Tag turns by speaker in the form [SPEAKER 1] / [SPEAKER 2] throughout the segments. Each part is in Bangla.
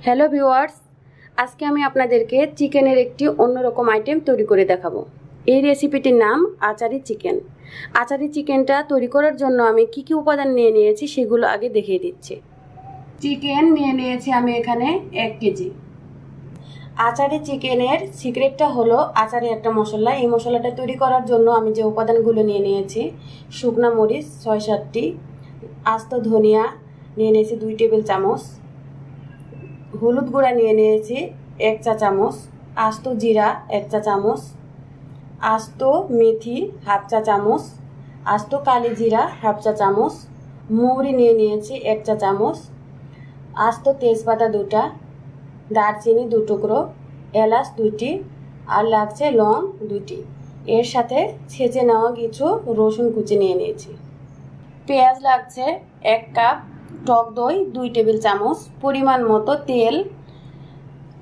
[SPEAKER 1] হ্যালো ভিউয়ার্স, আজকে আমি আপনাদেরকে চিকেনের একটি অন্যরকম আইটেম তৈরি করে দেখাবো। এই রেসিপিটির নাম আচারি চিকেন। আচারি চিকেনটা তৈরি করার জন্য আমি কি কি উপাদান নিয়ে নিয়েছি সেগুলো আগে দেখিয়ে দিচ্ছি। চিকেন নিয়ে নিয়েছি আমি এখানে 1 কেজি। আচারি চিকেনের সিক্রেটটা হলো আচারি একটা মশলা। এই মশলাটা তৈরি করার জন্য আমি যে উপাদানগুলো নিয়ে নিয়েছি, শুকনা মরিচ 6-7টি, আস্ত ধনিয়া নিয়ে নিয়েছি 2 টেবিল চামচ, হলুদ গুঁড়া নিয়ে নিয়েছি 1 চা চামচ, আস্ত জিরা 1 চা চামচ, আস্ত মেথি 1/2 চা চামচ, আস্ত কালি জিরা 1/2 চা চামচ, মৌরি নিয়ে নিয়েছি 1 চা চামচ, আস্ত তেজপাতা 2টা, দারচিনি 2 টুকরো, এলাচ 2টি, আর লাগছে লং 2টি। এর সাথে ছেঁচে নেওয়া কিছু রসুন কুচি নিয়ে নিয়েছি। পেঁয়াজ লাগছে 1 কাপ, টক দই 2 টেবিল চামচ, পরিমাণ মতো তেল,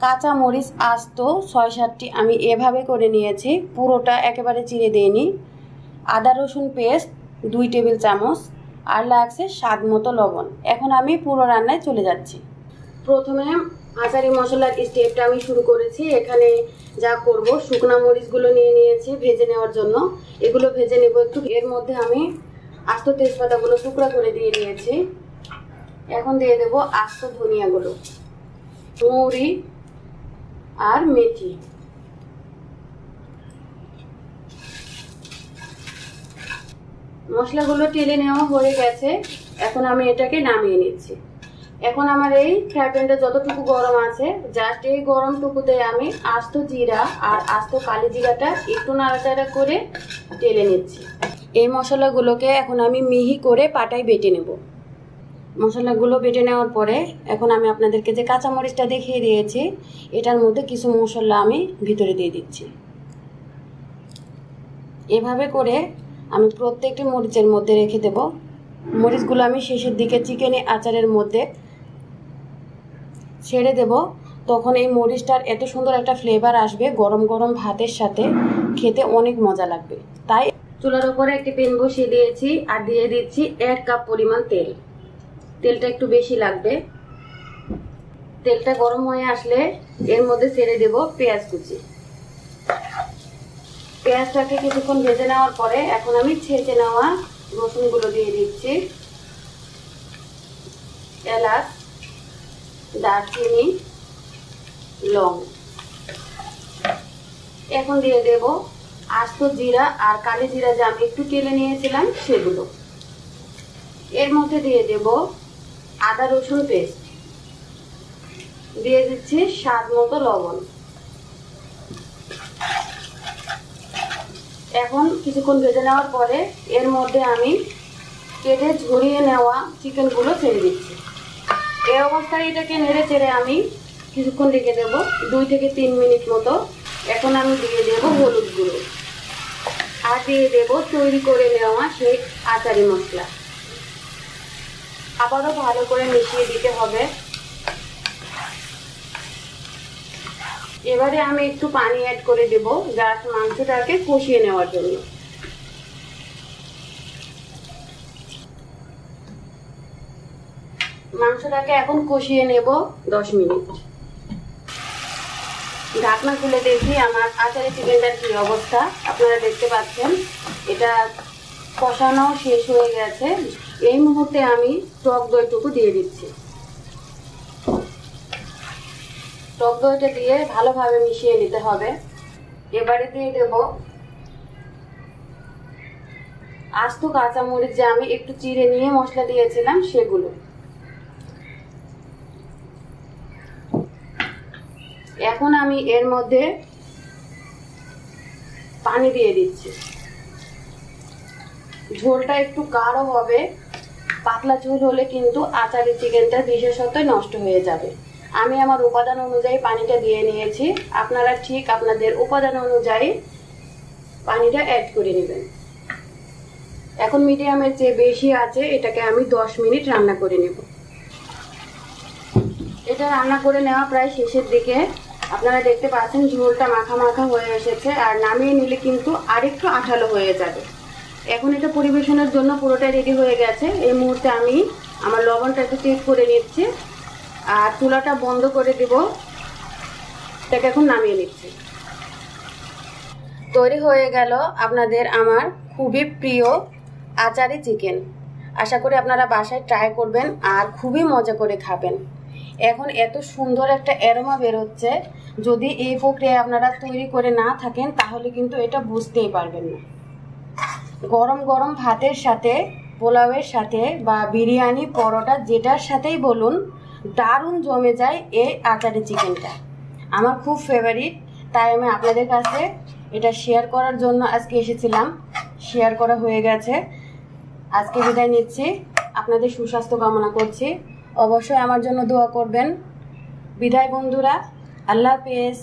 [SPEAKER 1] কাঁচা মরিচ আস্ত 6-7টি আমি এভাবে করে নিয়েছি, পুরোটা একেবারে চিড়ে দিইনি, আদা রসুন পেস্ট 2 টেবিল চামচ, আর লাগছে স্বাদ মতো লবণ। এখন আমি পুরো রান্নায় চলে যাচ্ছি। প্রথমে আচারি মশলার স্টেপটা আমি শুরু করেছি। এখানে যা করব, শুকনা মরিচগুলো নিয়ে নিয়েছি ভেজে নেওয়ার জন্য, এগুলো ভেজে নেব একটু। এর মধ্যে আমি আস্ত তেজপাতাগুলো টুকরা করে দিয়ে দিয়েছি। এখন দিয়ে দেব আস্ত ধনিয়াগুলো, মৌরি আর মেথি। মশলাগুলো টেলে নেওয়া হয়ে গেছে, এখন আমি এটাকে নামিয়ে নিচ্ছি। এখন আমার এই ফ্রাই প্যানটা যতটুকু গরম আছে, জাস্ট এই গরমটুকুতে আমি আস্ত জিরা আর আস্ত কালি জিরাটা একটু নাড়াচাড়া করে টেলে নিচ্ছি। এই মশলাগুলোকে এখন আমি মিহি করে পাটায় বেটে নেব। মশলাগুলো বেটে নেওয়ার পরে এখন আমি আপনাদেরকে যে কাঁচামরিচটা দেখিয়ে দিয়েছি, এটার মধ্যে কিছু মশলা আমি ভিতরে দিয়ে দিচ্ছি। এভাবে করে আমি প্রত্যেকটি মরিচের মধ্যে রেখে দেব। মরিচগুলো আমি শেষের দিকে চিকেন আচারের মধ্যে ছেড়ে দেব, তখন এই মরিচটার এত সুন্দর একটা ফ্লেভার আসবে, গরম গরম ভাতের সাথে খেতে অনেক মজা লাগবে। তাই চুলার উপরে একটি প্যান বসিয়ে দিয়েছি আর দিয়ে দিচ্ছি 1 কাপ পরিমাণ তেল। তেলটা একটু বেশি লাগবে। তেলটা গরম হয়ে আসলে এর মধ্যে ছেড়ে দেব পেঁয়াজ কুচি। পেঁয়াজটাকে কিছুক্ষণ ভেজে নেওয়ার পরে এখন আমি ছেঁচে নেওয়া রসুনগুলো দিয়ে দিচ্ছি, এলাচ, দারচিনি, লং। এখন দিয়ে দেব আস্ত জিরা আর কালি জিরা যা আমি একটু টেলে নিয়েছিলাম সেগুলো। এর মধ্যে দিয়ে দেব আদা রসুন পেস্ট, দিয়ে দিচ্ছি স্বাদ মতো লবণ। এখন কিছুক্ষণ ভেজে নেওয়ার পরে এর মধ্যে আমি কেটে ঝরিয়ে নেওয়া চিকেনগুলো ছেড়ে দিচ্ছি। এই অবস্থায় এটাকে নেড়ে চেড়ে আমি কিছুক্ষণ রেখে দেবো, 2 থেকে 3 মিনিট মতো। এখন আমি দিয়ে দেব হলুদ গুঁড়ো আর দিয়ে দেব তৈরি করে নেওয়া সেই আচারি মশলা। আবারও ভালো করে মিশিয়ে দিতে হবে। এবারে আমি একটু পানি অ্যাড করে দেব জাস্ট মাংসটাকে কষিয়ে নেওয়ার জন্য। মাংসটাকে এখন কষিয়ে নেব 10 মিনিট। ঢাকনা খুলে দেখি আমার আচারি চিকেনটার কি অবস্থা। আপনারা দেখতে পাচ্ছেন এটা কষানো শেষ হয়ে গেছে। এই মুহূর্তে আমি টক দইটুকু দিয়ে দিচ্ছি। টক দইটা দিয়ে ভালোভাবে মিশিয়ে নিতে হবে। এবারে দিয়ে দেব আস্ত কাঁচামরিচ যা আমি একটু চিড়ে নিয়ে মশলা দিয়েছিলাম সেগুলো। এখন আমি এর মধ্যে পানি দিয়ে দিচ্ছি। ঝোলটা একটু গাঢ় হবে, পাতলা ঝোল হলে কিন্তু আচারি চিকেনটা বিশেষতই নষ্ট হয়ে যাবে। আমি আমার উপাদান অনুযায়ী পানিটা দিয়ে নিয়েছি, আপনারা ঠিক আপনাদের উপাদান অনুযায়ী পানিটা অ্যাড করে নেবেন। এখন মিডিয়ামের চেয়ে বেশি আছে, এটাকে আমি 10 মিনিট রান্না করে নেব। এটা রান্না করে নেওয়া প্রায় শেষের দিকে। আপনারা দেখতে পাচ্ছেন ঝোলটা মাখা মাখা হয়ে এসেছে, আর নামিয়ে নিলে কিন্তু আরেকটু আঠালো হয়ে যাবে। এখন এটা পরিবেশনের জন্য পুরোটা রেডি হয়ে গেছে। এই মুহূর্তে আমি আমার লবণটা একটু চেক করে নিচ্ছি। আর চুলাটা বন্ধ করে দেব। এটাকে এখন নামিয়ে নিচ্ছি। তৈরি হয়ে গেল আপনাদের আমার খুবই প্রিয় আচারি চিকেন। আশা করি আপনারা বাসায় ট্রাই করবেন আর খুবই মজা করে খাবেন। এখন এত সুন্দর একটা অ্যারোমা বেরোচ্ছে, যদি এই প্রক্রিয়ায় আপনারা তৈরি করে না থাকেন তাহলে কিন্তু এটা বুঝতেই পারবেন না। গরম গরম ভাতের সাথে, পোলাওয়ের সাথে বা বিরিয়ানি, পরোটা যেটার সাথেই বলুন, দারুণ জমে যায় এই আচারি চিকেনটা। আমার খুব ফেভারিট, তাই আমি আপনাদের কাছে এটা শেয়ার করার জন্য আজকে এসেছিলাম। শেয়ার করা হয়ে গেছে। আজকে বিদায় নিচ্ছি। আপনাদের সুস্বাস্থ্য কামনা করছি। অবশ্যই আমার জন্য দোয়া করবেন। বিদায় বন্ধুরা, আল্লাহ হাফেজ।